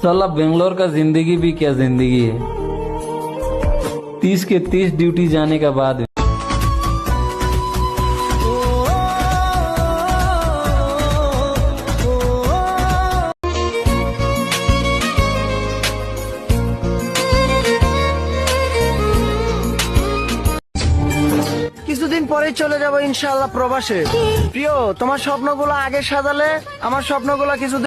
साला बेंगलोर का जिंदगी भी क्या जिंदगी है। 30 के 30 ड्यूटी जाने का बाद কিছুদিন পরে চলে যাব ইনশাআল্লাহ প্রবাসে। প্রিয়, তোমার স্বপ্নগুলো আগে সাজালে আমার স্বপ্নগুলো কিছুদিন।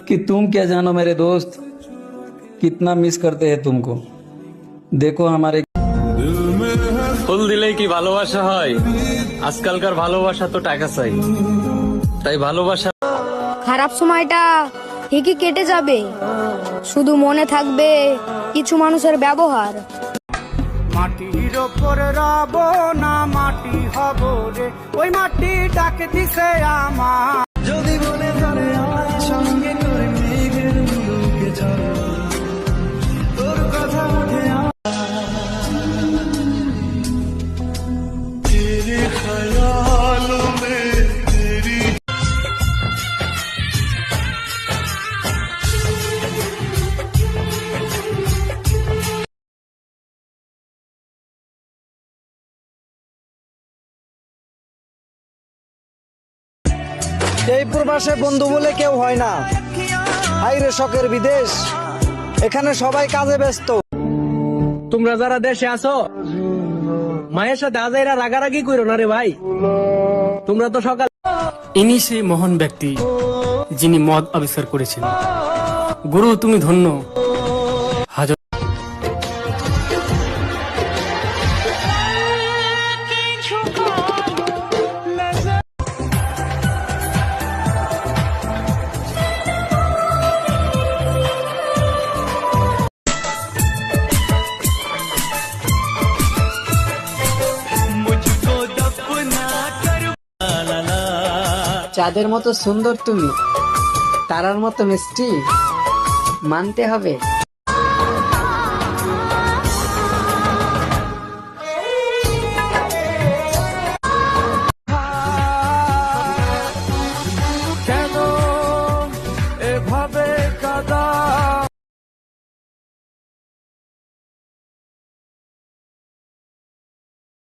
कि तुम क्या जानो मेरे दोस्त, कितना मिस करते हैं तुमको। देखो हमारे ফুল দিলেই কি ভালোবাসা হয়? আজকালকার ভালোবাসা তো টাকা চাই, তাই ভালোবাসা। খারাপ সময়টা ঠিকই কেটে যাবে, শুধু মনে থাকবে কিছু মানুষের ব্যবহার। মাটির ওপর রব না মাটি হব রে, ওই মাটি ডাকে দিছে আমার। যদি বলে ধরে আমার সঙ্গে করে মেঘের মুলুকে চলো, তোর কথা উঠে তেরে খেয়াল মে তেরি। এই প্রবাসে বন্ধু বলে কেউ হয় না, হাইরে শখের বিদেশ, এখানে সবাই কাজে ব্যস্ত। তোমরা যারা দেশে আছো মায়ের সাথে আজাইরা রাগারাগি করো না রে ভাই। তোমরা তো সকাল। ইনি সেই মহান ব্যক্তি যিনি মদ আবিষ্কার করেছেন। গুরু তুমি ধন্য। হাজার চাঁদের মতো সুন্দর তুমি, তারার মতো মিষ্টি, মানতে হবে।